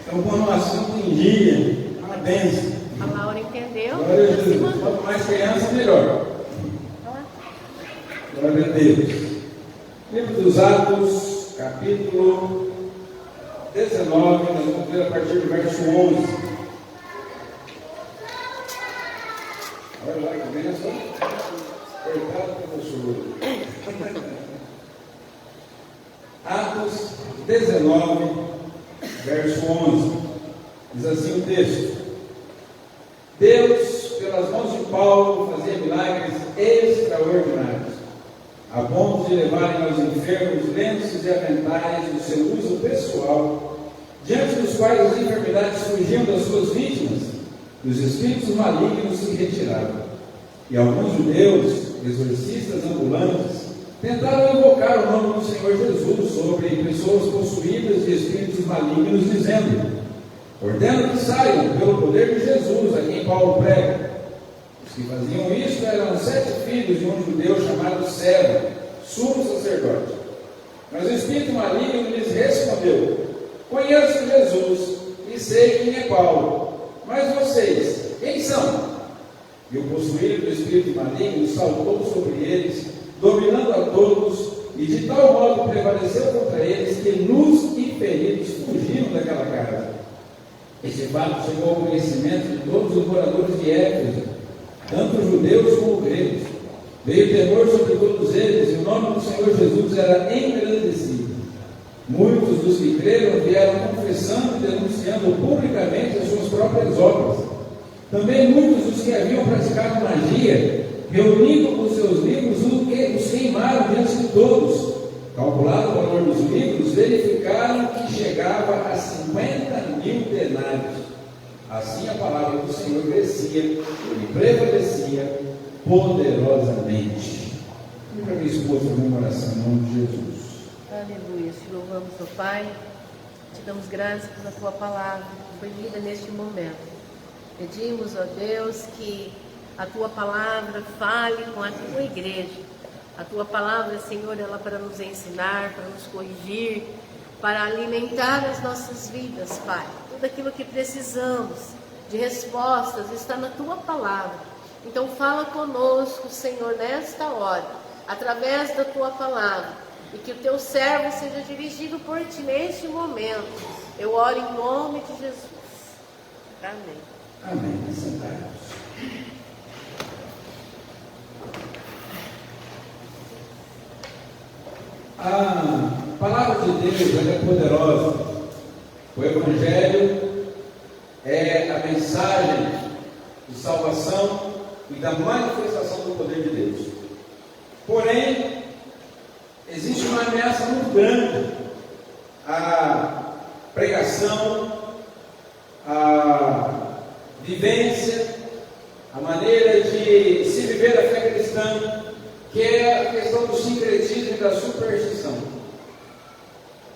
Então, quando o assunto em dia, uma bênção. A Laura entendeu? Glória a Jesus. Quanto mais criança, melhor. Glória a Deus. Livro dos Atos, capítulo 19, nós vamos ler a partir do verso 11. Olha lá que bênção. Coitado do professor. Atos 19, verso 11. Diz assim o texto: Deus, pelas mãos de Paulo, fazia milagres extraordinários, a ponto de levarem aos enfermos lenços e aventais do seu uso pessoal, diante dos quais as enfermidades fugiam das suas vítimas, e os espíritos malignos se retiravam. E alguns judeus, exorcistas ambulantes, tentaram invocar o nome do Senhor Jesus sobre pessoas possuídas de espíritos malignos, dizendo: ordeno que saiam pelo poder de Jesus, a quem Paulo prega. Os que faziam isto eram 7 filhos de um judeu chamado Seba, sumo sacerdote. Mas o espírito maligno lhes respondeu: conheço Jesus e sei quem é Paulo, mas vocês, quem são? E o possuído do espírito maligno saltou sobre eles, dominando a todos, e de tal modo prevaleceu contra eles que nus e feridos fugiram daquela casa. Este fato chegou ao conhecimento de todos os moradores de Éfeso, tanto judeus como gregos. Veio temor sobre todos eles, e o nome do Senhor Jesus era engrandecido. Muitos dos que creram vieram confessando e denunciando publicamente as suas próprias obras. Também muitos dos que haviam praticado magia, reunindo com seus livros, os queimaram diante de todos. Calculado o valor dos livros, verificaram que chegava a 50.000 denários. Assim a palavra do Senhor crescia e prevalecia poderosamente. E para minha esposa, a minha oração em nome de Jesus. Aleluia. Te louvamos, ó Pai. Te damos graças pela Tua palavra que foi lida neste momento. Pedimos, ó Deus, que a Tua palavra fale com a Tua igreja. A Tua palavra, Senhor, ela para nos ensinar, para nos corrigir, para alimentar as nossas vidas, Pai. Tudo aquilo que precisamos de respostas está na Tua palavra. Então fala conosco, Senhor, nesta hora, através da Tua palavra, e que o Teu servo seja dirigido por Ti neste momento. Eu oro em nome de Jesus. Amém. Amém. Sentados. A palavra de Deus ela é poderosa. O Evangelho é a mensagem de salvação e da manifestação do poder de Deus. Porém, existe uma ameaça muito grande à pregação, à vivência, à maneira de se viver a fé cristã, que é a questão do sincretismo e da superstição.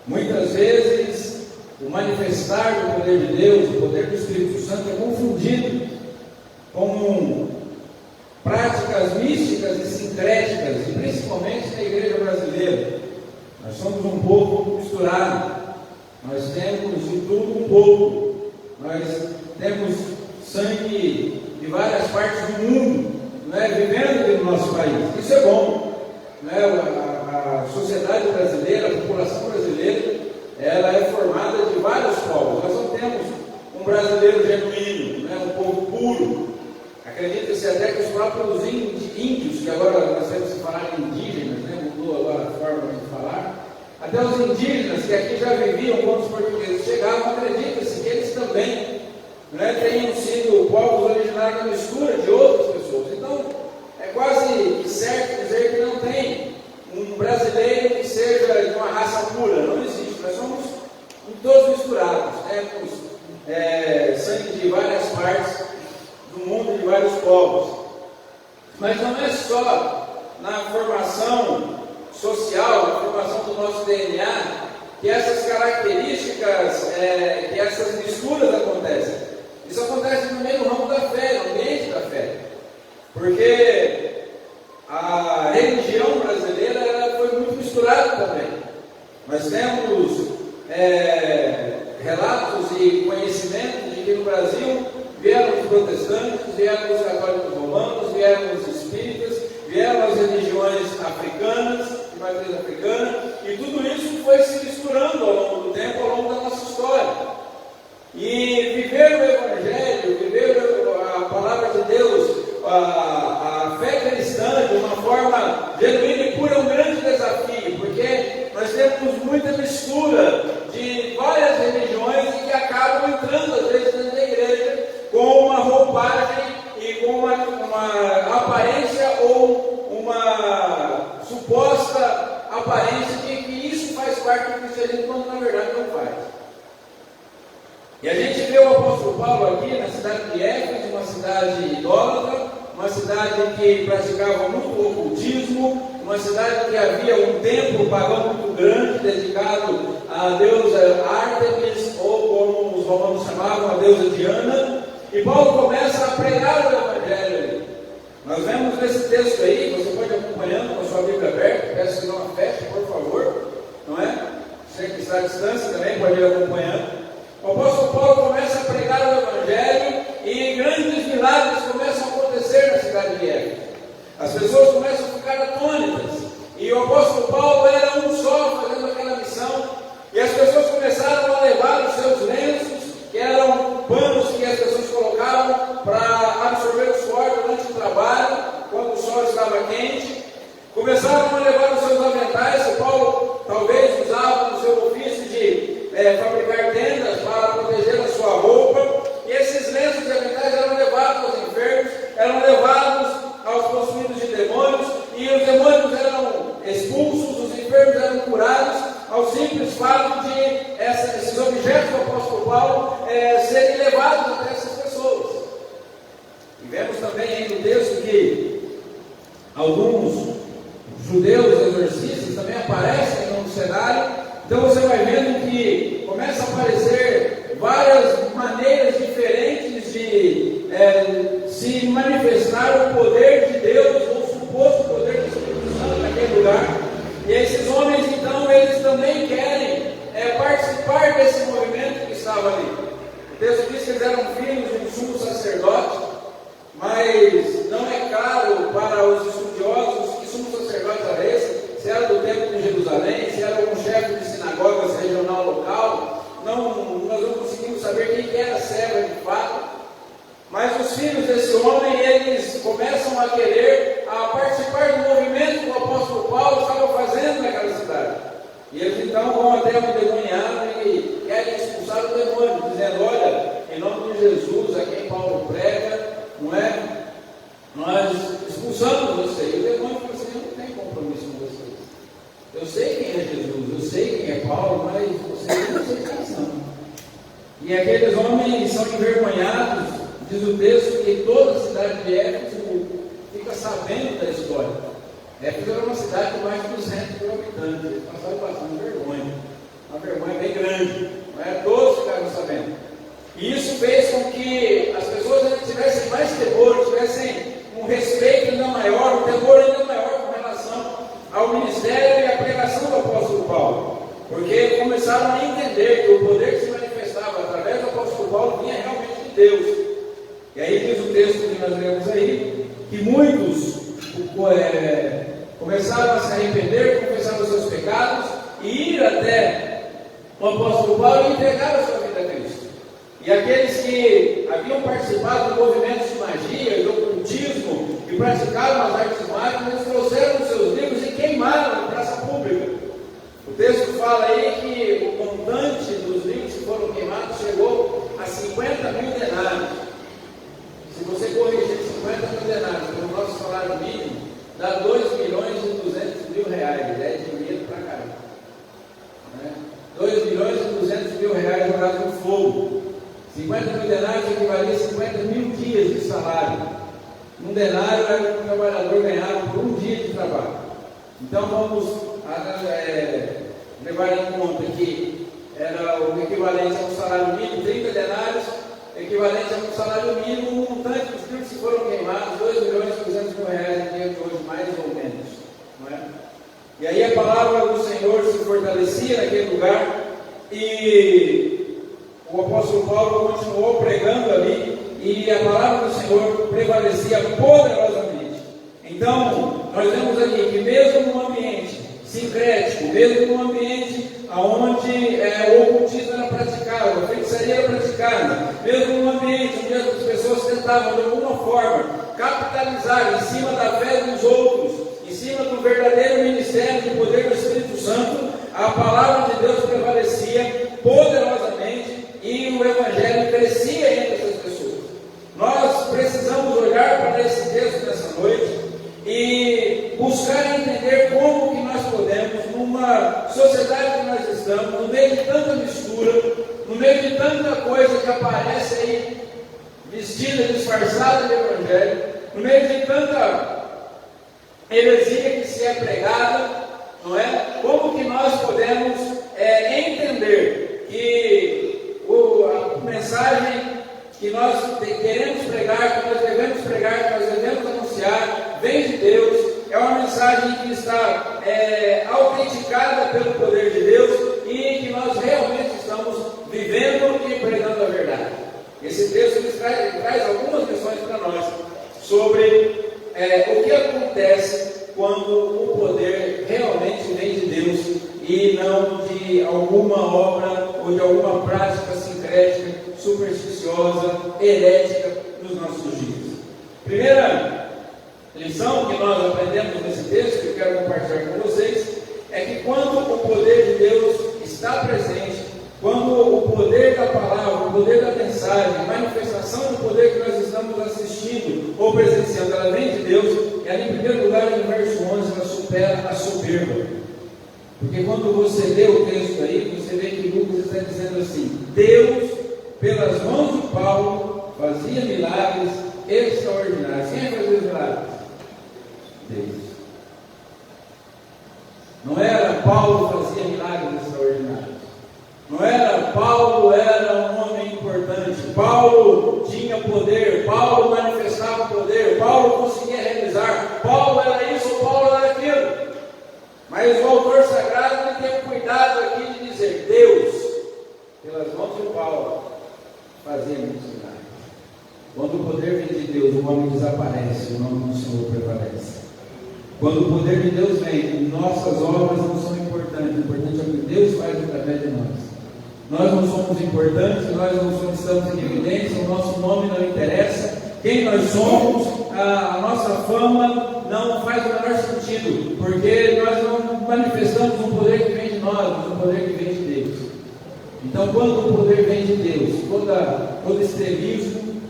Muitas vezes, o manifestar do poder de Deus, o poder do Espírito Santo, é confundido com práticas místicas e sincréticas, e principalmente na igreja brasileira. Nós somos um povo misturado, nós temos de tudo um pouco, nós temos sangue de várias partes do mundo, vivendo aqui no nosso país. Isso é bom. A sociedade brasileira, a população brasileira, ela é formada de vários povos. Nós não temos um brasileiro genuíno, um povo puro. Acredita-se até que os próprios índios, que agora nós temos que falar indígenas, mudou agora a forma de falar, até os indígenas que aqui já viviam quando os portugueses chegavam, acredita-se que eles também tenham sido povos originários da mistura de outras pessoas. Então, é quase certo dizer que não tem um brasileiro que seja de uma raça pura. Não existe. Nós somos todos misturados, temos sangue de várias partes do mundo, de vários povos. Mas não é só na formação social, na formação do nosso DNA, que essas características, que essas misturas acontecem. Isso acontece também no ramo da fé, no ambiente da fé. Porque a religião brasileira ela foi muito misturada também. Nós temos Brasil, vieram os protestantes, vieram os católicos romanos, vieram os espíritas, vieram as religiões africanas, de matriz africana, e tudo isso foi se misturando ao longo do tempo, ao longo da nossa história. E viver o Evangelho, viver a palavra de Deus, a fé cristã de uma forma genuína e pura é um grande desafio, porque nós temos muita mistura de várias religiões e que acabam entrando às vezes dentro da igreja com uma roupagem e com uma aparência ou uma suposta aparência de que isso faz parte do cristianismo, quando na verdade não faz. E a gente vê o apóstolo Paulo aqui na cidade de Éfeso, uma cidade idólatra, uma cidade que praticava muito ocultismo, uma cidade que havia um templo pagão muito grande, dedicado à deusa Ártemis, ou como os romanos chamavam, a deusa Diana. E Paulo começa a pregar o Evangelho ali. Nós vemos nesse texto aí, você pode ir acompanhando com a sua Bíblia aberta, peço que não a feche, por favor, não é? Você que está à distância também pode ir acompanhando. O apóstolo Paulo começa a pregar o Evangelho e grandes milagres começam a acontecer na cidade de Éfeso. As pessoas começam a ficar atônitas. E o apóstolo Paulo era um só fazendo aquela missão. E as pessoas começaram a levar os seus lenços, que eram panos que as pessoas colocavam para absorver o suor durante o trabalho, quando o sol estava quente. Começaram a levar os seus aventais, que Paulo talvez usava no seu ofício de fabricar tendas para proteger a sua roupa. E esses lenços e aventais eram levados aos enfermos, eram levados aos possuídos de demônios, e os demônios eram expulsos, os enfermos eram curados, ao simples fato de esses objetos do apóstolo Paulo serem levados até essas pessoas. E vemos também aí no texto que alguns judeus exorcistas também aparecem no cenário. Então você vai vendo que começa a aparecer várias maneiras diferentes de se manifestar o poder de Deus, ou o suposto poder do Espírito Santo naquele lugar. E esses homens, então, eles também querem participar desse movimento que estava ali. O texto diz que eles eram filhos de um sumo sacerdote, mas não é claro para os estudiosos que sumo sacerdote era esse, se era do templo de Jerusalém, se era um chefe de sinagogas regional local. Nós não conseguimos saber quem era César de fato. Mas os filhos desse homem, eles começam a querer participar do movimento que o apóstolo Paulo estava fazendo naquela cidade. E eles então vão até o endemoniado e querem expulsar o demônio, dizendo: olha, em nome de Jesus, a quem Paulo prega, não é? Nós expulsamos você. E o demônio fala assim: eu não tenho compromisso com vocês. Eu sei quem é Jesus, eu sei quem é Paulo, mas vocês não sei quem são. E aqueles homens são envergonhados. Diz o texto que toda a cidade de Éfeso fica sabendo da história. Éfeso era uma cidade com mais de 200 mil habitantes. Eles passaram bastante vergonha. Uma vergonha bem grande. Não é? Todos ficaram sabendo. E isso fez com que as pessoas tivessem mais temor, tivessem um respeito ainda maior, um temor ainda maior com relação ao ministério e à pregação do apóstolo Paulo. Porque começaram a entender que o poder que se manifestava através do apóstolo Paulo vinha realmente de Deus. E aí diz o texto que nós lemos aí, que muitos começaram a se arrepender, confessar os seus pecados e ir até o apóstolo Paulo e entregar a sua vida a Cristo. E aqueles que haviam participado do movimento de magia, do ocultismo, e praticaram as artes mágicas, eles trouxeram os seus livros e queimaram na praça pública. O texto fala aí que o montante dos livros que foram queimados chegou a 50 mil denários. Se você corrigir 50 mil denários pelo nosso salário mínimo, dá 2 milhões e 200 mil reais. É dinheiro pra caramba. Né? 2 milhões e 200 mil reais jogados no fogo. 50 mil denários equivalia a 50 mil dias de salário. Um denário era o que o trabalhador ganhava por um dia de trabalho. Então vamos levar em conta que era o equivalente a um salário mínimo, 30 denários, equivalente a um salário mínimo, um montante dos livros que foram queimados, 2 milhões e 200 mil reais em dia de hoje, mais ou menos. Não é? E aí a palavra do Senhor se fortalecia naquele lugar, e o apóstolo Paulo continuou pregando ali e a palavra do Senhor prevalecia poderosamente. Então, nós vemos aqui que mesmo num ambiente sincrético, mesmo num ambiente onde o ocultismo era praticado, a feitiçaria era praticada, mesmo num ambiente onde as pessoas tentavam de alguma forma capitalizar em cima da fé dos outros, em cima do verdadeiro ministério de poder do Espírito Santo, a palavra de Deus prevalecia poderosamente e o Evangelho crescia entre essas pessoas. Nós precisamos olhar para esse texto nessa noite e buscar entender como que nós podemos, numa sociedade que nós estamos, no meio de tanta mistura, no meio de tanta coisa que aparece aí, vestida, disfarçada de Evangelho, no meio de tanta heresia que se é pregada, não é? Como que nós podemos entender que a mensagem que nós queremos pregar, que nós devemos pregar, que nós devemos anunciar, vem de Deus, é uma mensagem que está autenticada pelo poder de Deus e que nós realmente estamos vivendo e pregando a verdade. Esse texto traz algumas lições para nós sobre o que acontece quando o poder realmente vem de Deus e não de alguma obra ou de alguma prática sincrética, supersticiosa, herética nos nossos dias. Primeira lição que nós aprendemos nesse texto, que eu quero compartilhar com vocês, é que quando o poder de Deus está presente, quando o poder da palavra, o poder da mensagem, a manifestação do poder que nós estamos assistindo ou presenciando, ela vem de Deus, ela em primeiro lugar, no verso 11, ela supera a soberba. Porque quando você lê o texto aí, você vê que Lucas está dizendo assim: Deus, pelas mãos de Paulo, fazia milagres extraordinários. Quem fazia os milagres? Deus. Não era Paulo que fazia milagres extraordinários. Não era Paulo, era um homem importante. Paulo tinha poder. Paulo manifestava poder. Paulo conseguia realizar. Paulo era isso, Paulo era aquilo. Mas o autor sagrado ele teve cuidado aqui de dizer: Deus, pelas mãos de Paulo, fazia muitos milagres. Quando o poder vem de Deus, o homem desaparece, o nome do Senhor prevalece. Quando o poder de Deus vem, nossas obras não são importantes. O importante é o que Deus faz através de nós. Nós não somos importantes, nós não estamos em evidência, o nosso nome não interessa, quem nós somos, a nossa fama não faz o menor sentido, porque nós não manifestamos um poder que vem de nós, mas um poder que vem de Deus. Então, quando o poder vem de Deus, todo estrelismo,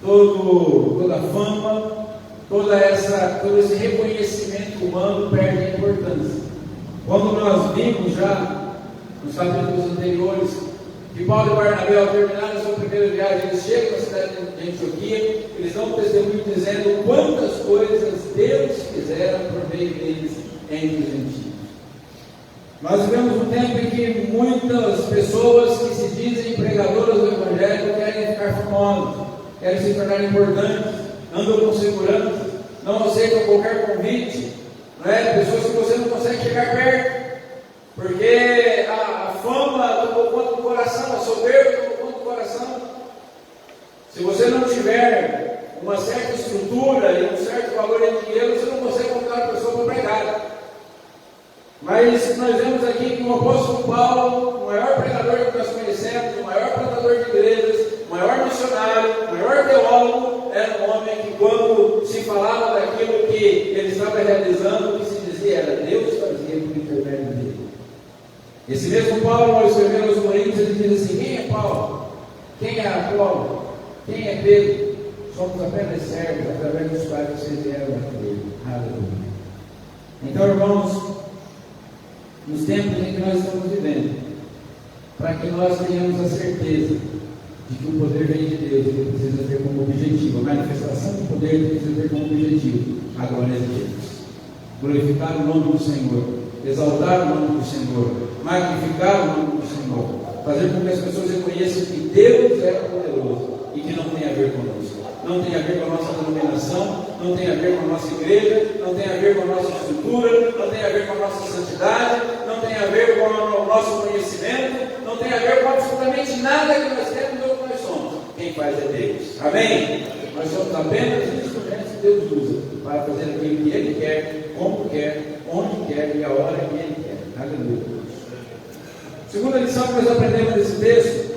toda fama, todo esse reconhecimento humano perde a importância. Quando nós vimos já nos capítulos anteriores que Paulo e Barnabé, ao terminar a sua primeira viagem, eles chegam na cidade de Antioquia, eles dão um testemunho dizendo quantas coisas Deus fizera por meio deles entre os gentios. Nós vivemos um tempo em que muitas pessoas que se dizem pregadoras do Evangelho querem ficar famosas, querem se tornar importantes, andam com segurança, não aceitam qualquer convite, não é? Pessoas que você não consegue chegar perto, porque a fama tomou conta do coração, a soberba tomou conta do coração. Se você não tiver uma certa estrutura e um certo valor em dinheiro, você não consegue convidar uma pessoa para pregar. Mas nós vemos aqui que o apóstolo Paulo, o maior pregador que nós conhecemos, o maior plantador de igrejas, o maior missionário, o maior teólogo, era um homem que, quando se falava daquilo que ele estava realizando, o que se dizia era: Deus fazia por intermédio dele. Esse mesmo Paulo, ao escrever aos Coríntios, ele diz assim: quem é Paulo? Quem é Apolo? Quem é Pedro? Somos apenas servos, através dos quais vocês vieram a crer. Aleluia. Então, irmãos, nos tempos em que nós estamos vivendo, para que nós tenhamos a certeza de que o poder vem de Deus, ele precisa ter como objetivo, a manifestação do poder precisa ter como objetivo a glória de Deus. Glorificar o nome do Senhor, exaltar o nome do Senhor, magnificar o nome do Senhor, fazer com que as pessoas reconheçam que Deus é poderoso e que não tem a ver conosco, não tem a ver com a nossa denominação, não tem a ver com a nossa igreja, não tem a ver com a nossa estrutura, não tem a ver com a nossa santidade, não tem a ver com o nosso conhecimento, não tem a ver com absolutamente nada que nós faz é Deus. Amém? Nós somos apenas instrumentos que Deus usa para fazer aquilo que Ele quer, como quer, onde quer e a hora que Ele quer. Aleluia. Segunda lição que nós aprendemos nesse texto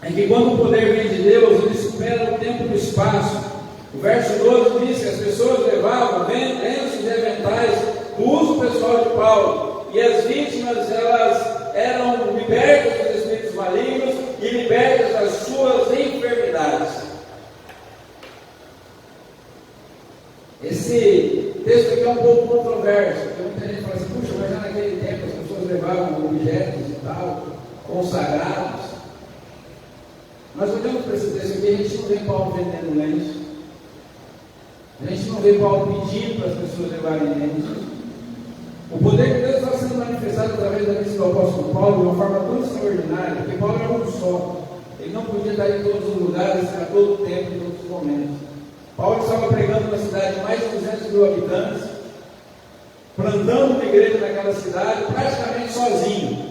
é que quando o poder vem de Deus, ele supera o tempo e o espaço. O verso 12 diz que as pessoas levavam lenços e aventais do uso pessoal de Paulo, e as vítimas elas eram libertas dos espíritos malignos e libertas das suas enfermidades. Esse texto aqui é um pouco controverso, porque muita gente fala assim: puxa, mas já naquele tempo as pessoas levavam objetos e tal, consagrados. Nós olhamos para esse texto aqui, a gente não vê Paulo vendendo lenço, a gente não vê Paulo pedindo para as pessoas levarem lenços. O poder de Deus está sendo manifestado através da vida do apóstolo Paulo de uma forma tão extraordinária, porque Paulo era um só, ele não podia estar em todos os lugares, a todo tempo, em todos os momentos. Paulo estava pregando numa cidade de mais de 200 mil habitantes, plantando uma igreja naquela cidade, praticamente sozinho.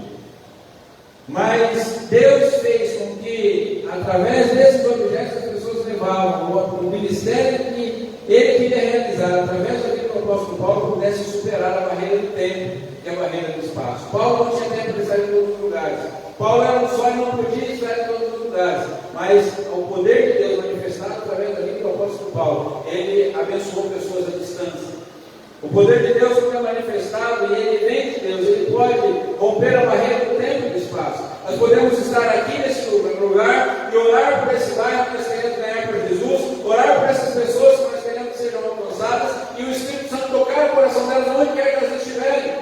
Mas Deus fez com que, através desses objetos, as pessoas levavam o ministério que ele queria realizar, através da vida do apóstolo Paulo, pudesse superar a barreira do tempo e a barreira do espaço. Paulo não tinha tempo de estar em todos os lugares. Paulo era um só e não podia estar em todos os lugares. Mas o poder de Deus manifestado através da vida do apóstolo Paulo, ele abençoou pessoas à distância. O poder de Deus que é manifestado, e ele vem de Deus, ele pode romper a barreira do tempo e do espaço. Nós podemos estar aqui nesse lugar e orar por esse bairro que nós queremos ganhar para Jesus, orar por essas pessoas que nós queremos que sejam alcançadas, e o Espírito Santo tocar o coração delas onde quer que elas estiverem.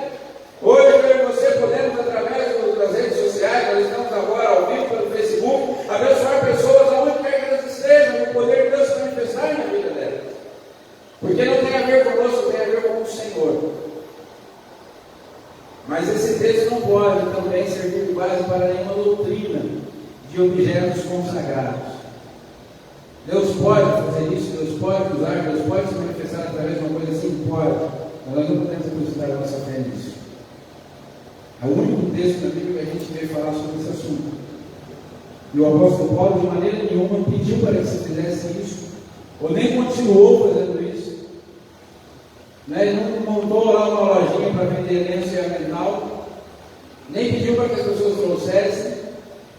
Hoje eu e você podemos, através das redes sociais, nós estamos agora ao vivo pelo Facebook, abençoar pessoas aonde quer que elas estejam, o poder de Deus se manifestar na vida delas. Porque não tem a ver conosco, tem a ver com o Senhor. Mas esse texto não pode também servir de base para nenhuma doutrina de objetos consagrados. Deus pode fazer isso, Deus pode usar, Deus pode se manifestar através de uma coisa assim? Pode. Mas nós não podemos depositar a nossa fé nisso. É o único texto da Bíblia que a gente veio falar sobre esse assunto. E o apóstolo Paulo, de maneira nenhuma, pediu para que se fizesse isso, ou nem continuou fazendo isso. Ele não montou lá uma lojinha para vender lenço e avental, nem pediu para que as pessoas trouxessem,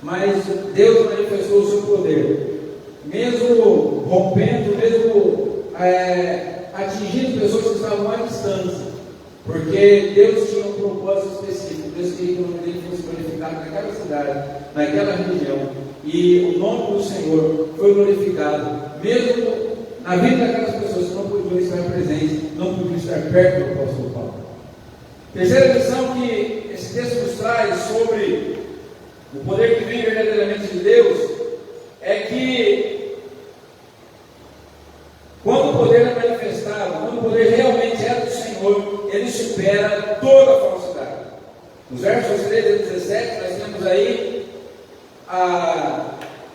mas Deus manifestou o seu poder, mesmo rompendo, mesmo atingindo pessoas que estavam à distância, porque Deus tinha um propósito específico. Deus queria que o nome dele fosse glorificado naquela cidade, naquela região, e o nome do Senhor foi glorificado, mesmo na vida daquelas pessoas que não podiam estar presentes, não podiam estar perto do apóstolo Paulo. Terceira lição que esse texto nos traz sobre o poder que vem verdadeiramente de Deus é que quando o poder é manifestado, quando o poder realmente é do Senhor, ele supera toda a falsidade. Nos versos 13 a 17 nós temos aí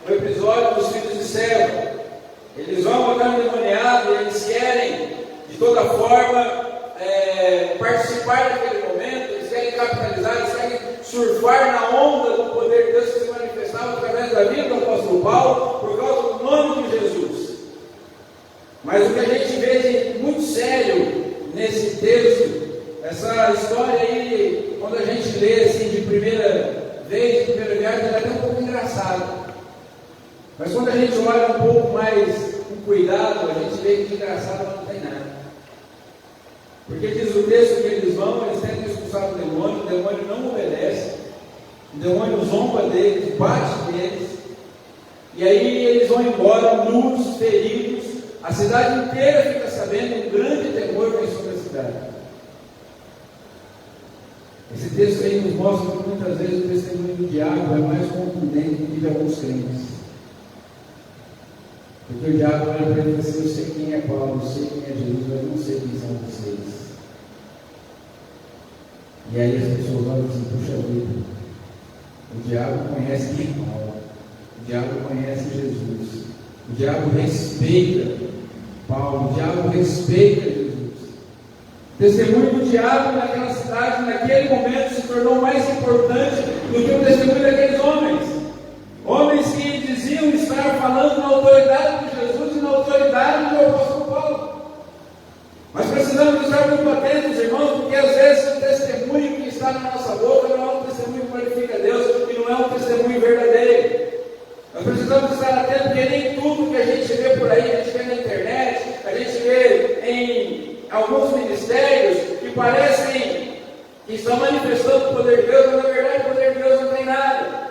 o episódio dos filhos de Seva. Eles vão matar um endemoniado e eles querem, de toda forma, participar daquele momento, eles querem capitalizar, eles querem surfar na onda do poder de Deus que se manifestava através da vida do apóstolo Paulo, por causa do nome de Jesus. Mas o que a gente vê de muito sério nesse texto, essa história aí, quando a gente lê assim de primeira vez, de primeira viagem, ela é até um pouco engraçada. Mas quando a gente olha um pouco mais com cuidado, a gente vê que de engraçado não tem nada. Porque diz o texto que eles vão, eles tentam expulsar o demônio não obedece, o demônio zomba deles, bate deles, e aí eles vão embora, nus, feridos, a cidade inteira fica sabendo, um grande temor vem sobre a cidade. Esse texto aí nos mostra que muitas vezes o testemunho do diabo é mais contundente do que de alguns crentes. Porque o diabo olha para ele e diz assim: eu sei quem é Paulo, eu sei quem é Jesus, mas não sei quem são vocês. E aí as pessoas olham assim: puxa vida, o diabo conhece quem é Paulo, o diabo conhece Jesus, o diabo respeita Paulo, o diabo respeita Jesus. O testemunho do diabo naquela cidade, naquele momento, se tornou mais importante do que o testemunho daqueles homens. Homens que diziam falando na autoridade de Jesus e na autoridade do apóstolo Paulo. Mas precisamos estar muito atentos, irmãos, porque às vezes o testemunho que está na nossa boca não é um testemunho que glorifica a Deus e não é um testemunho verdadeiro. Nós precisamos estar atentos, porque nem tudo que a gente vê por aí, a gente vê na internet, a gente vê em alguns ministérios que parecem que estão manifestando o poder de Deus, mas na verdade o poder de Deus não tem nada.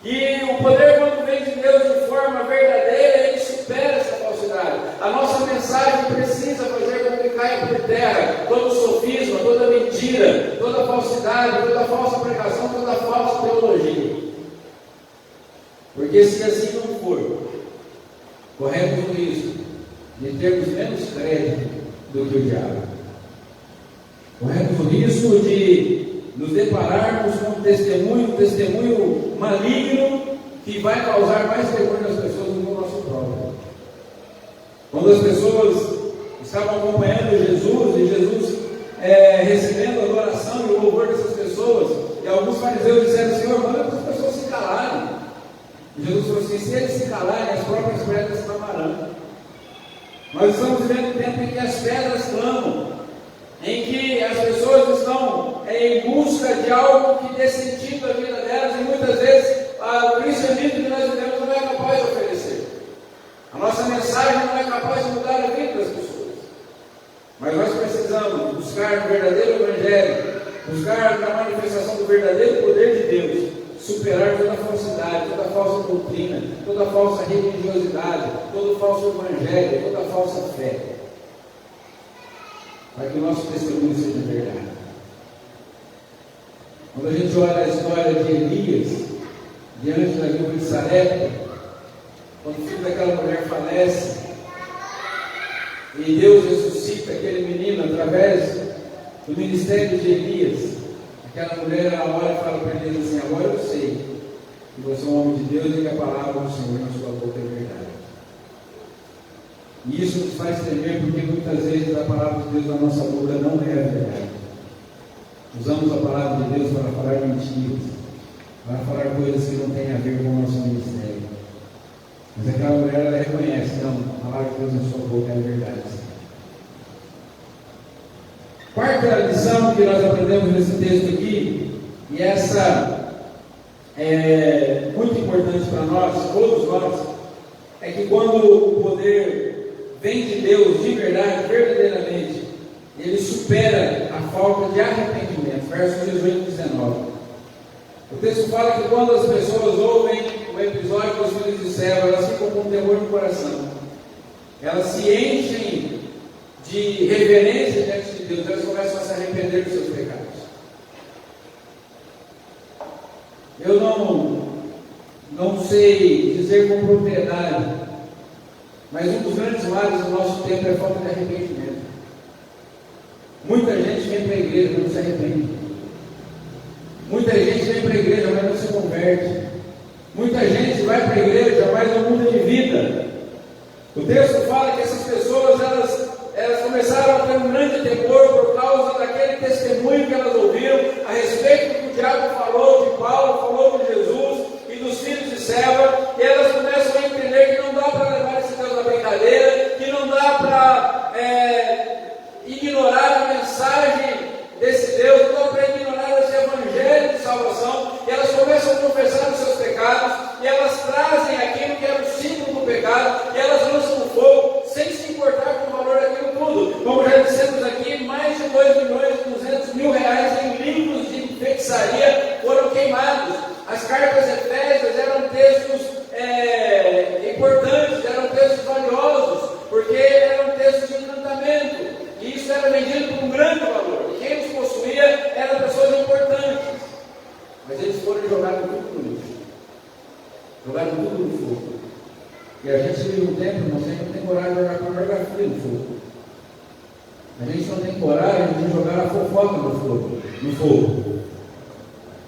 E o poder, quando vem de Deus de forma verdadeira, ele supera essa falsidade. A nossa mensagem precisa fazer com que caia por terra todo sofisma, toda mentira, toda falsidade, toda falsa pregação, toda falsa teologia. Porque se assim não for, corremos o risco de termos menos crédito do que o diabo. Corremos o risco de nos depararmos com um testemunho maligno que vai causar mais temor nas pessoas do que o nosso próprio. Quando as pessoas estavam acompanhando Jesus e Jesus recebendo a adoração e o louvor dessas pessoas, e alguns fariseus disseram: Senhor, manda para as pessoas se calarem. E Jesus falou assim: se eles se calarem, as próprias pedras clamarão. Nós estamos vivendo um tempo em que as pedras clamam, em que as pessoas estão em busca de algo que dê sentido à vida delas, e muitas vezes o cristianismo que nós vivemos não é capaz de oferecer. A nossa mensagem não é capaz de mudar a vida das pessoas. Mas nós precisamos buscar no verdadeiro Evangelho, buscar na manifestação do verdadeiro poder de Deus, superar toda a falsidade, toda a falsa doutrina, toda a falsa religiosidade, todo o falso evangelho, toda a falsa fé, para que o nosso testemunho seja verdade. Quando a gente olha a história de Elias, diante da viúva de Sarepta, quando o filho daquela mulher falece, e Deus ressuscita aquele menino através do ministério de Elias, aquela mulher, ela olha e fala para Elias assim: agora eu sei que você é um homem de Deus e que a palavra do Senhor na sua boca é verdade. E isso nos faz temer, porque muitas vezes a palavra de Deus na nossa boca não é a verdade. Usamos a palavra de Deus para falar mentiras, para falar coisas que não têm a ver com o nosso ministério. Mas aquela mulher, ela reconhece: não, a palavra de Deus na sua boca é a verdade. Quarta lição que nós aprendemos nesse texto aqui, e essa é muito importante para nós, todos nós, é que quando o poder vem de Deus de verdade, verdadeiramente, ele supera a falta de arrependimento. Versos 18 e 19. O texto fala que quando as pessoas ouvem o episódio dos filhos de Seva, elas ficam com temor no coração. Elas se enchem de reverência diante de Deus, elas começam a se arrepender dos seus pecados. Eu não sei dizer com propriedade, mas um dos grandes males do nosso tempo é a falta de arrependimento. Muita gente vem para a igreja, mas não se arrepende. Muita gente vem para a igreja, mas não se converte. Muita gente vai para a igreja, mas não muda de vida. O texto fala que essas pessoas, elas começaram a ter um grande temor por causa daquele testemunho que elas ouviram a respeito do que o diabo falou de Paulo, falou de Jesus e dos filhos de Seva, e elas começam a entender que não dá para levar esse Deus na brincadeira, que não dá para ignorar a mensagem desse Deus, não dá para ignorar esse evangelho de salvação, e elas começam a confessar os seus pecados, e elas trazem aquilo que era o símbolo do pecado, e elas lançam no fogo, sem se importar com o valor daquilo tudo. Como já dissemos aqui, mais de 2.200.000 reais em livros de feitiçaria foram queimados. As cartas efésias eram textos importantes, eram textos valiosos, porque eram textos de encantamento, e isso era vendido por um grande valor. E quem os possuía eram pessoas importantes, mas eles foram jogados tudo no lixo, jogaram tudo no fogo. E a gente vive um tempo, irmãos, a gente não tem coragem de jogar pornografia no fogo. A gente não tem coragem de jogar a fofoca no fogo.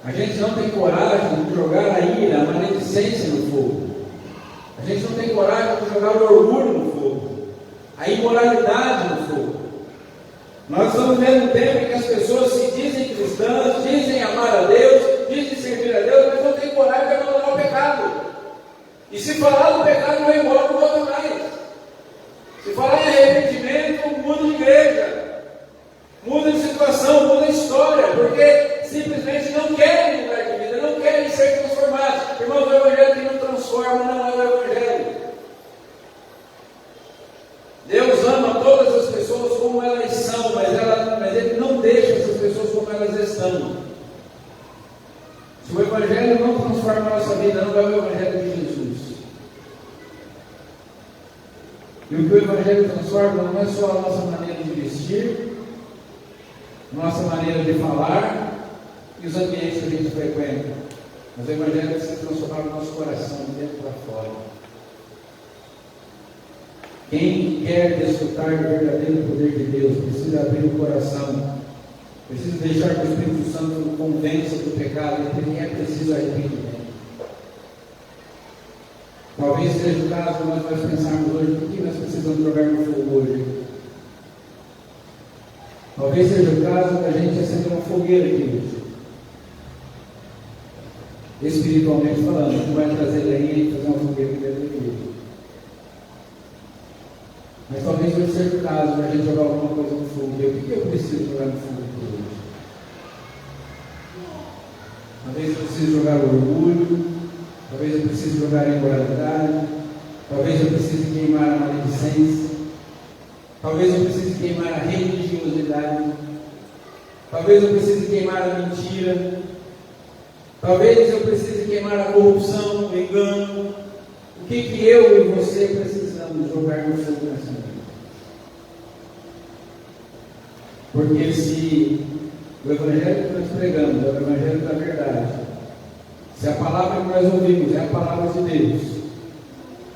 A gente não tem coragem de jogar a ira, a maledicência no fogo. A gente não tem coragem de jogar o orgulho no fogo, a imoralidade no fogo. Nós estamos vendo um tempo em que as pessoas se dizem cristãs, dizem amar a Deus, dizem servir a Deus, mas não têm coragem de abandonar o pecado. E se falar do pecado metade vai embora, não volta mais. Se falar em arrependimento, muda de igreja, muda de situação, muda de história, porque simplesmente não querem mudar de vida, não querem ser transformados. Irmãos, o Evangelho que não transforma não é o Evangelho. Deus ama todas as pessoas como elas são, mas Ele não deixa essas pessoas como elas estão. Se o Evangelho não transforma a nossa vida, não é o Evangelho de Jesus. E o que o Evangelho transforma não é só a nossa maneira de vestir, nossa maneira de falar e os ambientes que a gente frequenta. Mas o Evangelho precisa transformar o nosso coração de dentro para fora. Quem quer desfrutar do verdadeiro poder de Deus precisa abrir o coração, precisa deixar que o Espírito Santo convença do pecado, e é preciso arrependimento. Talvez seja o caso de nós pensarmos hoje, por que nós precisamos jogar no fogo hoje? Talvez seja o caso da gente acender uma fogueira aqui hoje. Espiritualmente falando, a gente não vai trazer lenha e fazer uma fogueira aqui dentro da igreja. Mas talvez hoje seja o caso da gente jogar alguma coisa no fogo. E o que eu preciso jogar no fogo hoje? Talvez eu precise jogar o orgulho, talvez eu precise jogar a imoralidade, talvez eu precise queimar a maledicência, talvez eu precise queimar a religiosidade, talvez eu precise queimar a mentira, talvez eu precise queimar a corrupção, o engano. O que eu e você precisamos jogar no fogo nessa vida? Porque se o Evangelho que nós pregamos é o Evangelho da verdade, se a palavra que nós ouvimos é a palavra de Deus,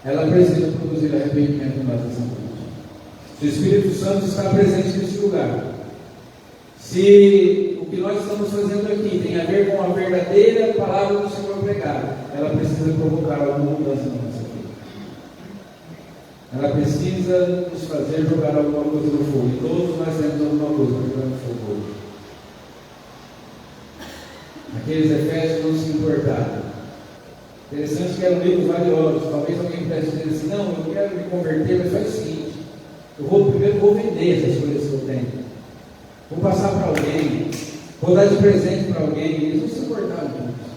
ela precisa produzir arrependimento em nossa vida. Se o Espírito Santo está presente nesse lugar, se o que nós estamos fazendo aqui tem a ver com a verdadeira palavra do Senhor pregada, ela precisa provocar alguma mudança na nossa vida. Ela precisa nos fazer jogar alguma coisa no fogo. E todos nós temos alguma coisa para jogar no fogo hoje. Aqueles Efésios não se importaram. Interessante que eram livros valiosos. Talvez alguém pudesse dizer assim: não, eu quero me converter, mas faz o seguinte: primeiro vou vender essas coisas que eu tenho, vou passar para alguém, vou dar de presente para alguém. Eles não se importaram com isso.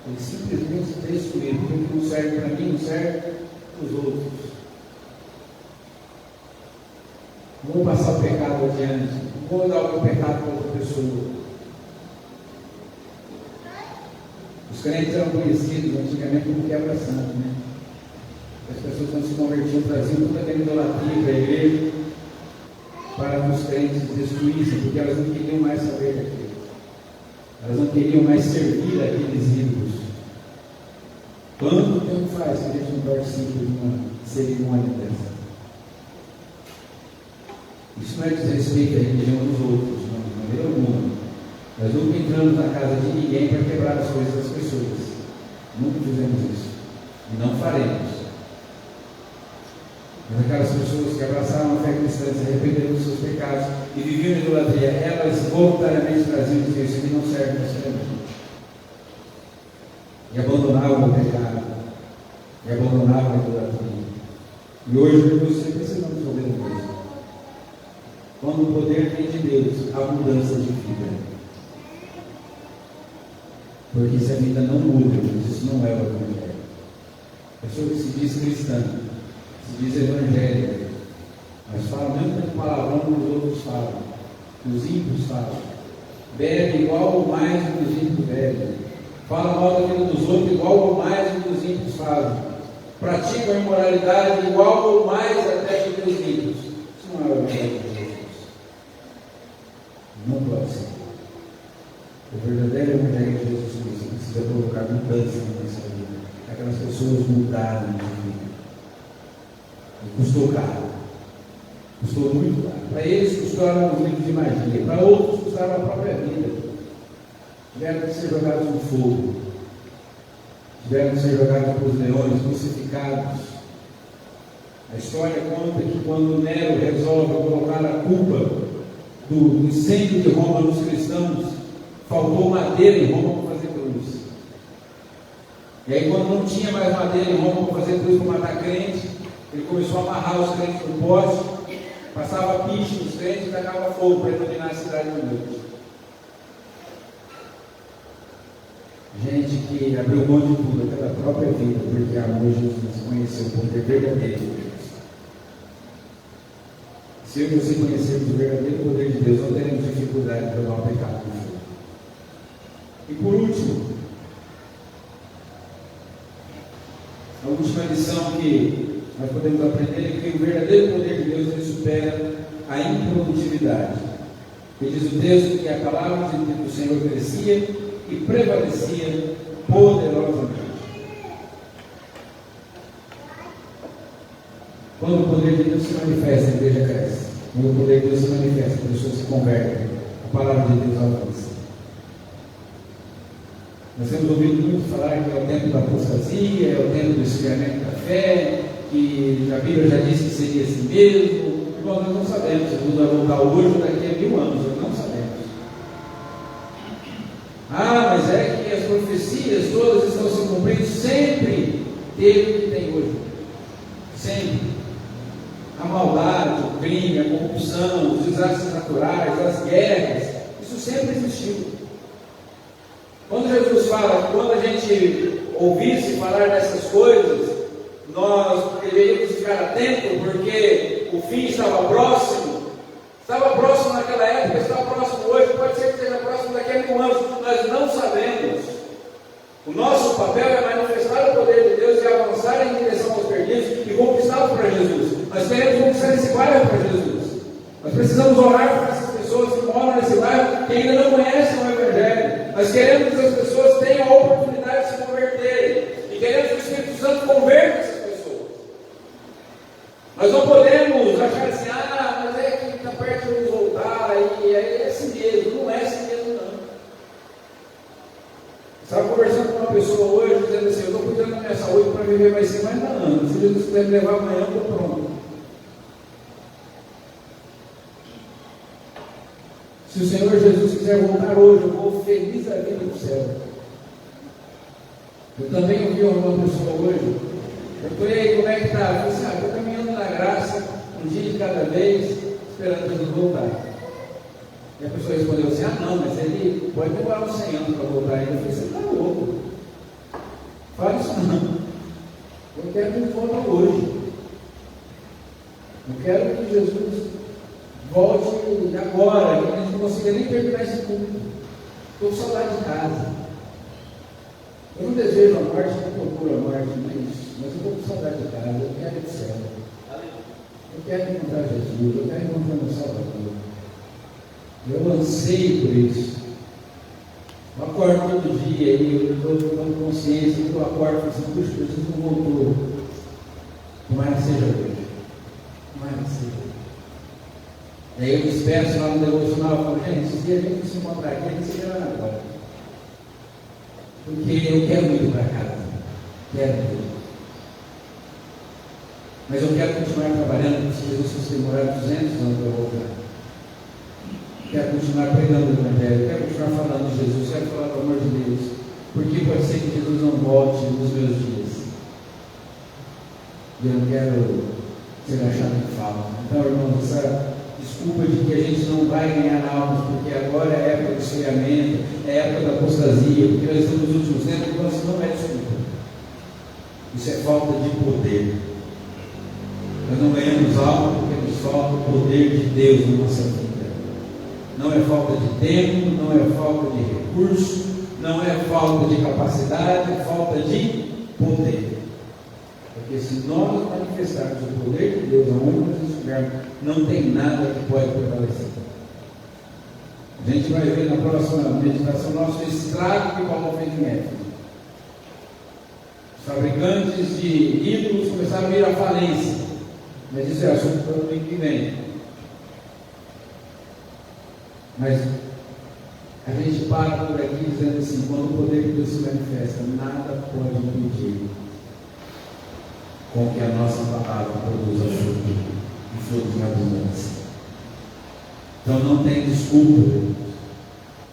Eles simplesmente se destruíram, porque o que não serve para mim não serve para os outros. Não vou passar o pecado adiante, não vou dar o meu pecado para outra pessoa. Os crentes eram conhecidos antigamente como quebra-santo, né? As pessoas quando se convertiam traziam toda aquela idolatria para a igreja, para que os crentes destruíssem, porque elas não queriam mais saber daquilo. Elas não queriam mais servir aqueles ídolos. Quanto tempo faz que a gente não participa de uma cerimônia dessa? Isso não é desrespeito à religião dos outros, não, de maneira alguma. Nós nunca entramos na casa de ninguém para quebrar as coisas das pessoas. Nunca fizemos isso. E não faremos. Mas aquelas pessoas que abraçaram a fé cristã, se arrependeram dos seus pecados e viviam em idolatria, elas voluntariamente traziam e diziam: isso aqui não serve para ser amém. E abandonavam o pecado. E abandonavam a idolatria. E hoje eu você precisamos fazer o mesmo. Quando o poder vem de Deus, há mudança de vida. Porque se a vida não muda, isso não é o Evangelho. A pessoa que se diz cristã, se diz evangélica, mas fala mesmo com palavrão que os outros falam, que os ímpios falam, bebe igual ou mais do que os ímpios bebem, fala mal da vida dos outros igual ou mais do que os ímpios fazem, pratica a imoralidade igual ou mais até do que os ímpios. Isso não é o Evangelho de Jesus. Não pode ser. O verdadeiro Evangelho de Jesus Cristo precisa provocar mudança na nossa vida. Aquelas pessoas mudaram de vida. E custou caro. Custou muito caro. Para eles custaram um livro de magia. Para outros custaram a própria vida. Tiveram que ser jogados no fogo. Tiveram que ser jogados para os leões, crucificados. A história conta que quando Nero resolve colocar a culpa do incêndio de Roma nos cristãos, faltou madeira em Roma para fazer cruz. E aí, quando não tinha mais madeira em Roma para fazer cruz para matar crente, ele começou a amarrar os crentes no poste, passava piche nos crentes e tacava fogo para iluminar a cidade de noite. Gente que abriu mão de tudo, pela própria vida, porque amou Jesus, conheceu o poder verdadeiro de Deus. Se eu e você conhecermos o verdadeiro poder de Deus, não teremos dificuldade de levar o pecado no fogo. E por último, a última lição que nós podemos aprender é que o verdadeiro poder de Deus ele supera a improdutividade. E diz o texto que a palavra do Senhor crescia e prevalecia poderosamente. Quando o poder de Deus se manifesta, a igreja cresce. Quando o poder de Deus se manifesta, as pessoas se convertem. A palavra de Deus avança. Nós temos ouvido muito falar que é o tempo da apostasia, é o tempo do esfriamento da fé, que a Bíblia já disse que seria assim mesmo. Bom, nós não sabemos se tudo vai voltar hoje ou daqui a 1000 anos, nós não sabemos. Ah, mas é que as profecias todas estão se cumprindo. Sempre teve o que tem hoje. Sempre. A maldade, o crime, a corrupção, os desastres naturais, as guerras, isso sempre existiu. Quando Jesus fala que quando a gente ouvisse falar dessas coisas, nós deveríamos ficar atentos, porque o fim estava próximo naquela época, está próximo hoje, pode ser que esteja próximo daqui a 1000 anos, nós não sabemos. O nosso papel é manifestar o poder de Deus e avançar em direção aos perdidos e conquistá-los para Jesus. Nós queremos conquistar esse bairro para Jesus. Nós precisamos orar para essas pessoas que moram nesse bairro que ainda não conhecem o Evangelho. Nós queremos que as pessoas tenham a oportunidade de se converterem e queremos que o Espírito Santo converta essas pessoas. Nós não podemos achar assim, mas é que está perto de nos voltar, e é assim mesmo. Não é assim mesmo, não. Estava conversando com uma pessoa hoje, dizendo assim, eu estou cuidando da minha saúde para viver mais 50 anos. Se Jesus quiser me levar amanhã, eu estou pronto. Se o Senhor Jesus quiser voltar hoje, eu vou feliz da vida do céu. Eu também ouvi uma pessoa hoje, eu falei, como é que está? Eu falei assim, estou caminhando na graça, um dia de cada vez, esperando Jesus voltar. E a pessoa respondeu assim, não, mas ele pode demorar uns 100 anos para voltar. Eu falei, você está louco. Fala isso não. Eu quero que ele volte hoje. Eu quero que Jesus volte agora, que a gente não consiga nem terminar esse culto. Estou com saudade de casa. Eu não desejo a morte, não procuro a morte, mas eu estou com saudade de casa, eu quero ir do céu. Eu quero encontrar Jesus, eu quero encontrar meu Salvador. Eu anseio por isso. Eu acordo todo dia e eu estou com consciência que eu acordo e falo assim, puxa, Jesus não voltou. Tomara que seja hoje. Tomara que seja hoje. Daí eu me despeço lá no devocional e falo, gente, se a gente se encontrar aqui, a gente se vê lá agora. Porque eu quero muito para casa. Quero muito. Mas eu quero continuar trabalhando, se Jesus fosse demorar 200 anos para voltar. Quero continuar pregando o Evangelho, quero continuar falando de Jesus, quero falar do amor de Deus. Porque pode ser que Jesus não volte nos meus dias. E eu não quero ser achado que fala. Então, irmãos, essa desculpa de que a gente não vai ganhar almas, porque agora é a época do esfriamento, é a época da apostasia, porque nós estamos nos últimos tempos, então isso não é desculpa. Isso é falta de poder. Nós não ganhamos alma porque nos falta o poder de Deus na nossa vida. Não é falta de tempo, não é falta de recurso, não é falta de capacidade, é falta de poder. Porque se nós manifestarmos o poder de Deus aonde nós estivermos, não tem nada que pode prevalecer. A gente vai ver na próxima meditação nosso estrago que Paulo fez em Éfeso. Os fabricantes de ídolos começaram a ir à falência. Mas isso é assunto para o domingo que vem. Mas a gente para por aqui dizendo assim, quando o poder de Deus se manifesta, nada pode impedir com que a nossa palavra produza fruto, e fruto em abundância. Então não tem desculpa.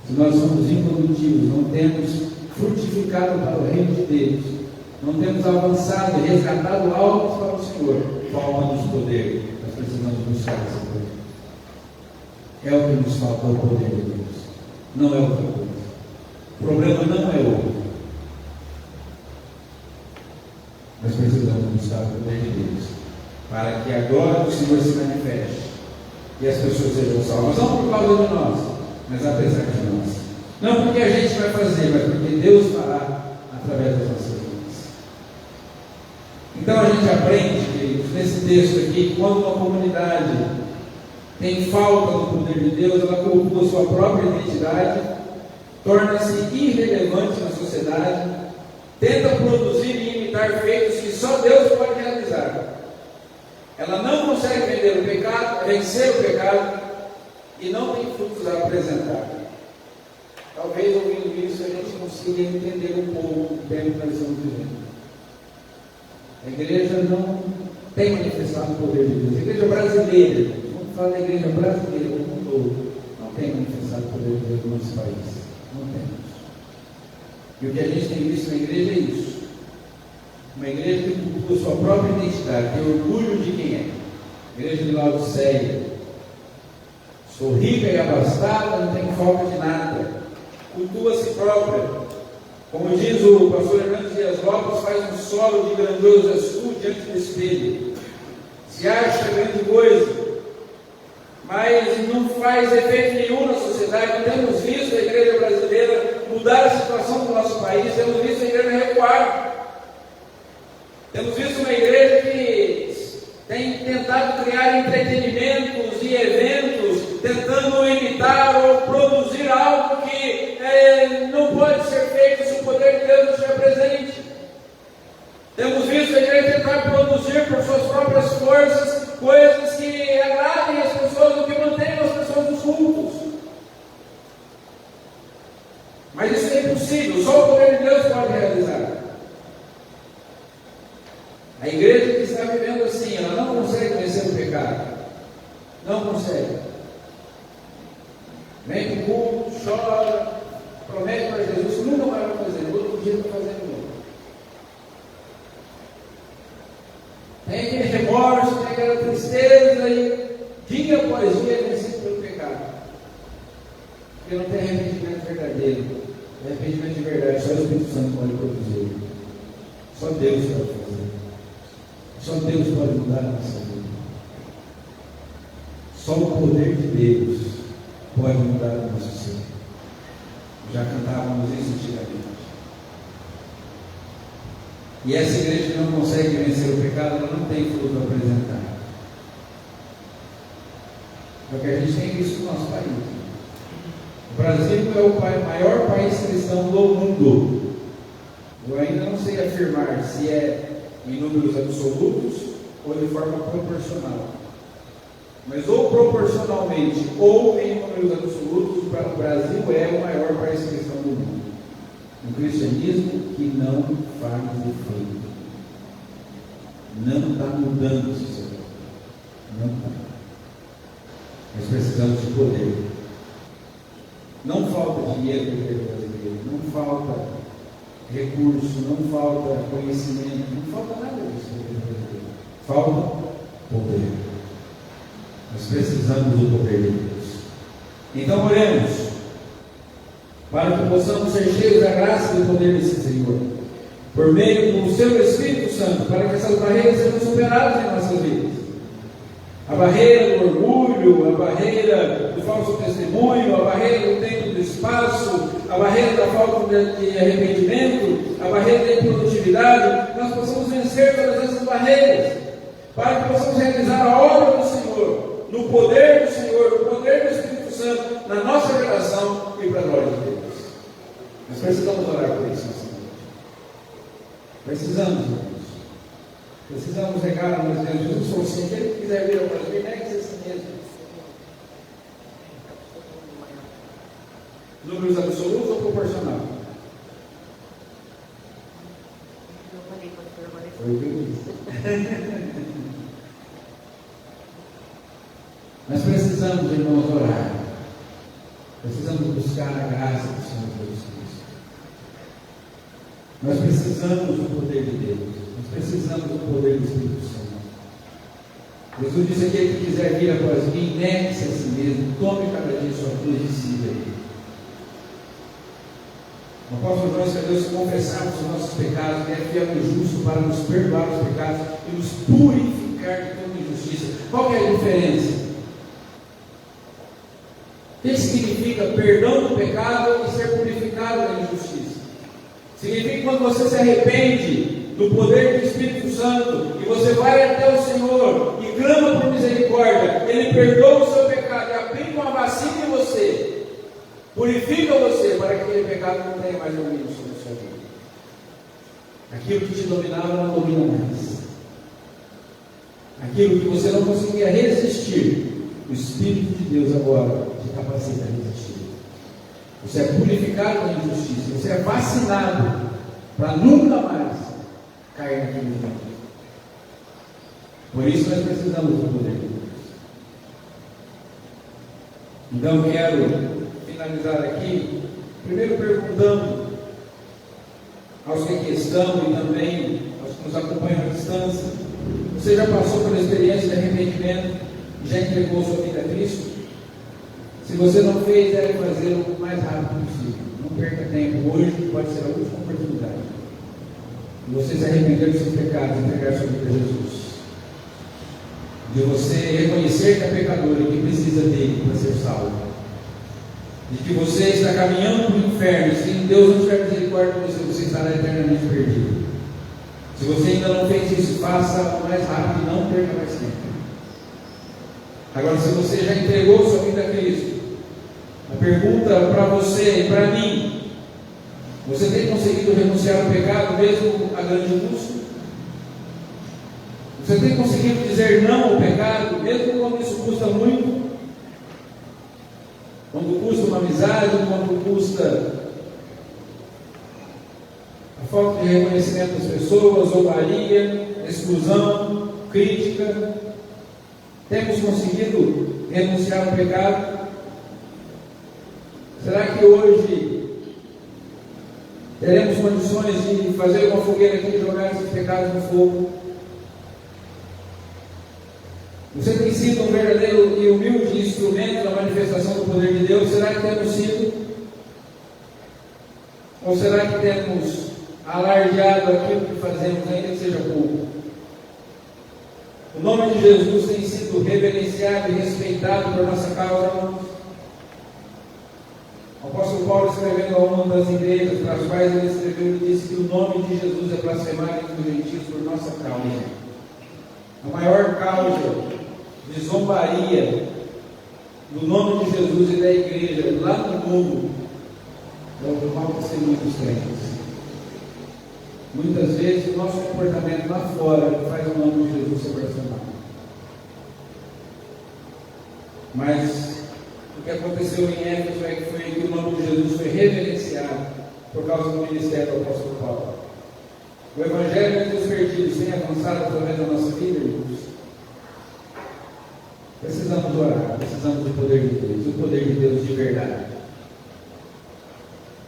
Se nós somos improdutivos, não temos frutificado para o reino de Deus, não temos avançado e resgatado almas para o Senhor, falta-nos poder. Nós precisamos buscar esse poder. É o que nos falta, o poder de Deus, não é outra coisa. O problema não é outro. Nós precisamos buscar o poder de Deus, para que a glória do Senhor se manifeste e as pessoas sejam salvas, não por causa de nós, mas apesar de nós. Não porque a gente vai fazer, mas porque Deus fará através das nossas vidas. Então a gente aprende, queridos, nesse texto aqui, que quando uma comunidade tem falta do poder de Deus, ela cultua sua própria identidade, torna-se irrelevante na sociedade, tenta produzir e imitar feitos que só Deus pode realizar. Ela não consegue vencer o pecado e não tem frutos a apresentar. Talvez ouvindo isso a gente consiga entender um pouco o tempo que nós estamos vivendo. A igreja não tem manifestado o poder de Deus. A igreja brasileira, vamos falar da igreja brasileira, o mundo todo, não tem manifestado o poder de Deus no nosso país. Não temos. E o que a gente tem visto na igreja é isso. Uma igreja que cultua sua própria identidade, tem orgulho de quem é. Igreja de Laodiceia. Sou rica e abastada, não tenho falta de nada. Cultua a si própria. Como diz o pastor Hernandes Dias Lopes, faz um solo de grandioso diante do espelho. Se acha grande coisa, mas não faz efeito nenhum na sociedade. Não temos visto a igreja brasileira mudar a situação do nosso país, temos visto a igreja recuar. Temos visto uma igreja que tem tentado criar entretenimentos e eventos, tentando imitar ou produzir algo que não pode ser feito se o poder de Deus não estiver presente. Temos visto a igreja tentar produzir por suas próprias forças coisas que agradem as pessoas, o que mantenham as pessoas nos cultos. Mas isso é impossível, só o poder de Deus pode realizar. A igreja que está vivendo assim, ela não consegue vencer o pecado. Não consegue. Vem para o culto, chora, promete para Jesus que nunca mais vai fazer, outro dia está fazendo de novo. Tem aquele remorso, tem aquela tristeza, e dia após dia é vencido pelo pecado. Porque não tem arrependimento verdadeiro. Arrependimento de verdade, só o Espírito Santo pode produzir. Só Deus pode fazer. Só Deus pode mudar a nossa vida. Só o poder de Deus pode mudar o nosso ser. Já cantávamos isso antigamente. E essa igreja que não consegue vencer o pecado, ela não tem fruto a apresentar. É o que a gente tem visto no nosso país. O Brasil é o maior país cristão do mundo. Eu ainda não sei afirmar se é em números absolutos ou de forma proporcional. Mas ou proporcionalmente ou em números absolutos, o Brasil é o maior país cristão do mundo. Um cristianismo que não faz efeito. Não está mudando esse setor. Não está. Nós precisamos de poder. Não falta dinheiro para a igreja brasileira. Não falta recurso, não falta conhecimento, não falta nada disso. Falta poder. Nós precisamos do poder de Deus. Então oremos, para que possamos ser cheios da graça e do poder desse Senhor, por meio do seu Espírito Santo, para que essas barreiras sejam superadas em nossas vidas. A barreira do orgulho, a barreira do falso testemunho, a barreira do tempo e do espaço, a barreira da falta de arrependimento, a barreira da improdutividade, nós possamos vencer todas essas barreiras, para que possamos realizar a obra do Senhor, no poder do Senhor, no poder do Espírito Santo, na nossa geração e para a glória de Deus. Nós precisamos orar por isso, Senhor. Precisamos, irmãos. Precisamos regar a nós mesmos. Jesus falou assim: aquele que quiser vir após mim, negue-se a si mesmo. Números absolutos ou proporcional? Foi o que eu disse. Nós precisamos, irmãos, orar. Precisamos buscar a graça do Senhor Jesus Cristo. Nós precisamos do poder de Deus. Nós precisamos do poder do Espírito Santo. Jesus disse: aquele que quiser vir após mim, negue-se a si mesmo, tome cada dia sua cruz e siga Ele. O apóstolo João escreveu: se confessarmos os nossos pecados, Ele é fiel e justo para nos perdoar os pecados e nos purificar de toda injustiça. Qual que é a diferença? O que significa perdão do pecado e ser purificado da injustiça? Significa que quando você se arrepende do poder do Espírito Santo e você vai até o Senhor e clama por misericórdia, Ele perdoa o seu pecado e aplica uma vacina em você, purifica você para que aquele pecado não tenha mais domínio sobre a sua vida. Aquilo que te dominava não domina mais. Aquilo que você não conseguia resistir, o Espírito de Deus agora te capacita a resistir. Você é purificado da injustiça, você é vacinado para nunca mais cair naquele mundo. Por isso nós precisamos do poder de Deus. Então eu quero finalizar aqui, primeiro perguntando aos que aqui estão e também aos que nos acompanham à distância: você já passou pela experiência de arrependimento e já entregou sua vida a Cristo? Se você não fez, deve fazer o mais rápido possível. Não perca tempo. Hoje pode ser a última oportunidade de você se arrepender dos seus pecados e entregar sua vida a Jesus. De você reconhecer que é pecador e que precisa dele para ser salvo. De que você está caminhando para o inferno. Se Deus não tiver misericórdia de você, você estará eternamente perdido. Se você ainda não fez isso, faça o mais rápido e não perca mais tempo. Agora, se você já entregou sua vida a Cristo, a pergunta para você e para mim: você tem conseguido renunciar ao pecado mesmo a grande custo? Você tem conseguido dizer não ao pecado mesmo quando isso custa muito? Quando custa uma amizade, quando custa a falta de reconhecimento das pessoas, zombaria, exclusão, crítica? Temos conseguido renunciar ao pecado? Será que hoje teremos condições de fazer uma fogueira aqui e jogar esses pecados no fogo? Você tem sido um verdadeiro e humilde instrumento da manifestação do poder de Deus? Será que temos sido? Ou será que temos alardeado aquilo que fazemos, ainda que seja pouco? O nome de Jesus tem sido reverenciado e respeitado por nossa causa, irmãos? O apóstolo Paulo, escrevendo a uma das igrejas para as quais ele escreveu, ele disse que o nome de Jesus é blasfemado entre os gentios por nossa causa. A maior causa de zombaria do nome de Jesus e da igreja lá no mundo é o mau testemunho dos crentes. Muitas vezes o nosso comportamento lá fora faz o nome de Jesus ser blasfemado. Mas o que aconteceu em Éfeso foi que o nome de Jesus foi reverenciado por causa do ministério do apóstolo Paulo. O Evangelho dos perdidos tem avançado através da nossa vida, irmãos. Precisamos orar, precisamos do poder de Deus, do poder de Deus de verdade.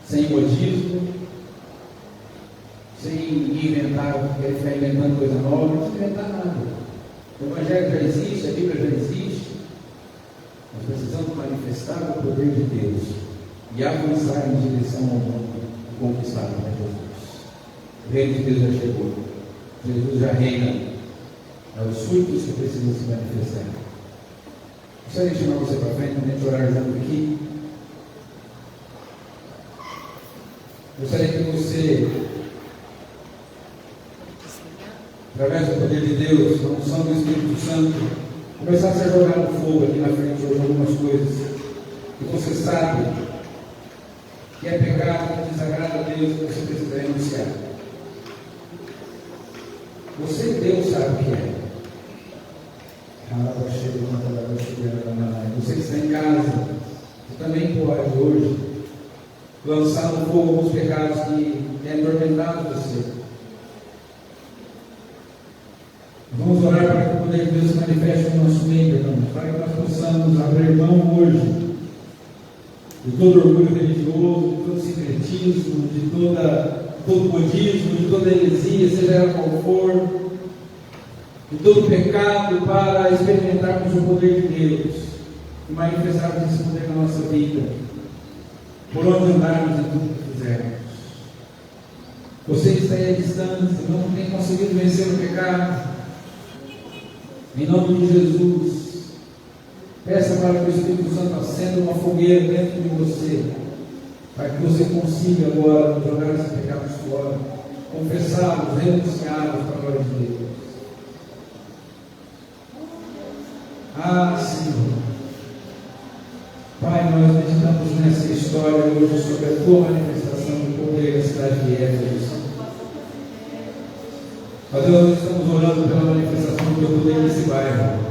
Sem modismo, sem inventar, querer ficar inventando coisa nova, não precisa inventar nada. O Evangelho já existe, a Bíblia já existe. Nós precisamos manifestar o poder de Deus e avançar em direção ao mundo e conquistar para Jesus. O reino de Deus já chegou. Jesus já reina. É os frutos que precisam se manifestar. Gostaria de chamar você para frente, para a gente orar junto aqui. Gostaria que você, através do poder de Deus, a unção do Espírito Santo, começasse a jogar no fogo aqui na frente hoje algumas coisas que você sabe que é pecado, que desagrada a Deus, que você precisa renunciar. Você, Deus, sabe o que é. Você que está em casa, você também pode hoje lançar no fogo alguns pecados que têm atormentado você. Vamos orar para que o poder de Deus se manifeste no nosso meio, irmãos, para que nós possamos abrir mão hoje de todo orgulho religioso, de todo sincretismo, de toda todo modismo, de toda heresia, seja ela qual for, de todo pecado, para experimentarmos o poder de Deus e manifestarmos esse poder na nossa vida, por onde andarmos e tudo que fizermos. Você que está aí à distância, não tem conseguido vencer o pecado, em nome de Jesus, peça para que o Espírito Santo acenda uma fogueira dentro de você, para que você consiga agora jogar esses pecados fora, confessá-los, renunciá-los para a glória de Deus. Ah, Senhor, Pai, nós meditamos nessa história hoje sobre a Tua manifestação de poder na cidade de Éfeso. Ó Deus, nós estamos orando pela manifestação do Teu poder nesse bairro.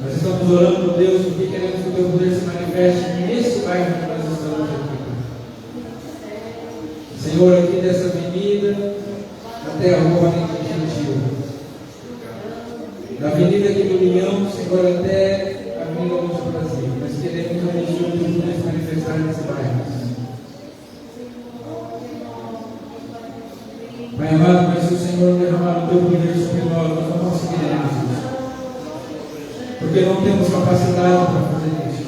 Nós estamos orando, por Deus, porque queremos que o Teu poder se manifeste nesse bairro que nós estamos aqui. Senhor, aqui dessa avenida até a rua Valentim Gentil, da avenida aqui do União, Senhor, até a avenida do Brasil. Nós queremos que o Teu poder se manifestar nesse bairro. Pai amado, mas se o Senhor derramar o Teu poder sobre nós, nós não conseguiremos isso, porque não temos capacidade para fazer isso.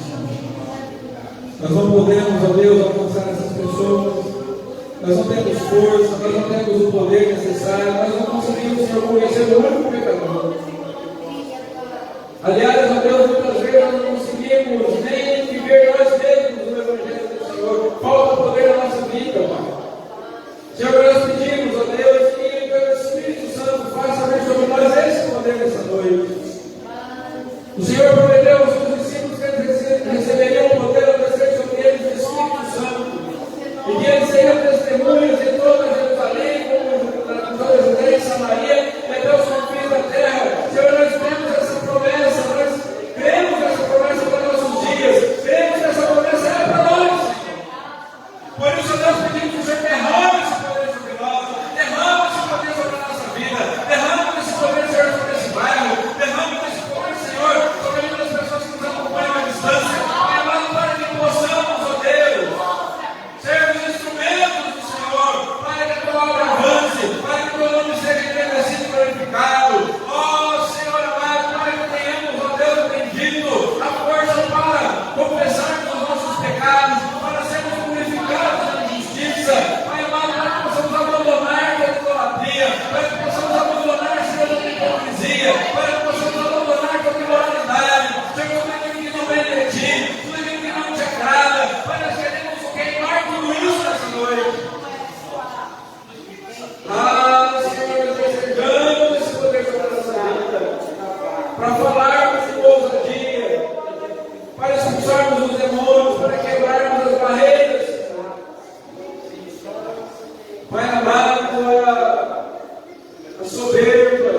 Nós não podemos, ó Deus, alcançar essas pessoas, nós não temos força, nós não temos o poder necessário, nós não conseguimos, Senhor, conhecer o único pecador. Aliás, ó Deus, muitas vezes nós não conseguimos nem viver nós mesmos no Evangelho do Senhor. Falta poder na nossa vida, Pai. Senhor, nós pedimos, ó Deus, que o Espírito Santo faça ver sobre nós esse poder nessa noite. O Senhor prometeu aos seus discípulos que eles receberiam o poder ao descer sobre eles do Espírito Santo, e que eles seriam testemunhas em toda Jerusalém, como toda a Judéia e Samaria, e até os confins da terra. Senhor, nós temos essa promessa, nós cremos nessa promessa para nossos dias, cremos que essa promessa é para nós. Por isso, Deus, pedimos que o Senhor derrame esse poder sobre nós, derrame esse poder sobre a nossa vida, derrame esse poder, Senhor, sobre esse bairro, derrame esse poder, Senhor, sobre as pessoas que nos acompanham à distância, para que possamos, ó Deus, sermos instrumentos do Senhor, para que a Tua obra avance, para que o Teu nome seja engrandecido e glorificado. Ó Senhor amado, para que tenhamos, ó Deus bendito, a força para confessarmos os nossos pecados, para sermos purificados na justiça. Pai amado, para que possamos abandonar a idolatria, para que possamos abandonar, Senhor, a hipocrisia, para que possamos abandonar a imoralidade, Senhor, tudo aquilo que não vem de Ti, tudo aquilo que não Te agrada. Pai, nós queremos queimar tudo isso nessa noite. Ah, Senhor, nós desejamos esse poder sobre a nossa vida, para falarmos de ousadia, para expulsarmos os demônios, para quebrarmos as barreiras. Pai amado, a soberba,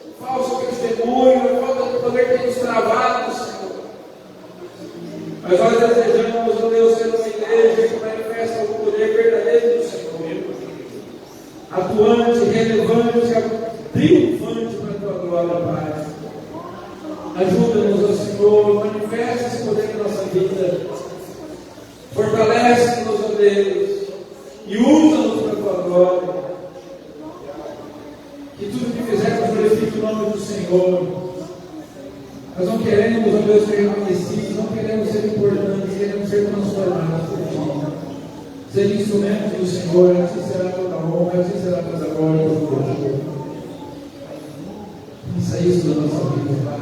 o falso testemunho, a falta de poder tem nos travado, Senhor. Mas nós desejamos, ó Deus, ser uma igreja que manifesta o poder verdadeiro do Senhor, atuante, relevante, triunfante para a Tua glória, Pai. Ajuda-nos, ó Senhor, manifesta esse poder na nossa vida, fortalece-nos, ó Deus, e usa-nos para a Tua glória. Que tudo que fizermos glorifique o nome do Senhor. Nós não queremos, ó Deus, ser reconhecidos, não queremos ser importantes, queremos ser transformados por Ti. Ser instrumentos do Senhor, assim será toda a honra, assim será toda a glória, todo o louvor. Isso é isso da nossa vida, Pai.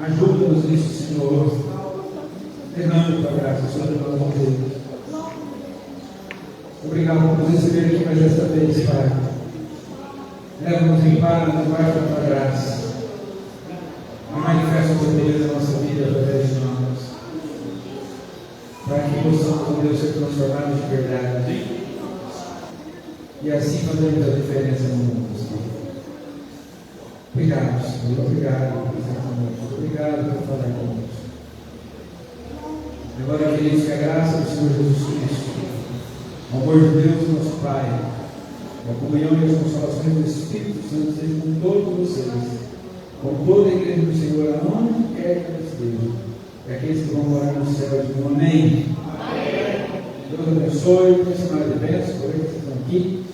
Ajuda-nos nisso, Senhor. Derrame Tua graça sobre nós, ó Deus. Obrigado por nos receber aqui mais esta vez, Pai. Leva-nos em paz, debaixo da Tua graça. Manifesta o Teu poder na nossa vida através de nós, para que possamos, ó Deus, ser transformados de verdade e assim fazermos a diferença no mundo, Senhor. Obrigado, Senhor. Obrigado por estar conosco. Obrigado por falar conosco. Agora queremos que a graça do Senhor Jesus Cristo, o amor de Deus, nosso Pai, a comunhão e as consolações do Espírito Santo sejam com todos vocês, com toda a igreja do Senhor, aonde quer que eles estejam, e aqueles que vão morar no céu, digam amém. Amém. Deus abençoe, tenha semana de bênçãos, por que vocês estão aqui.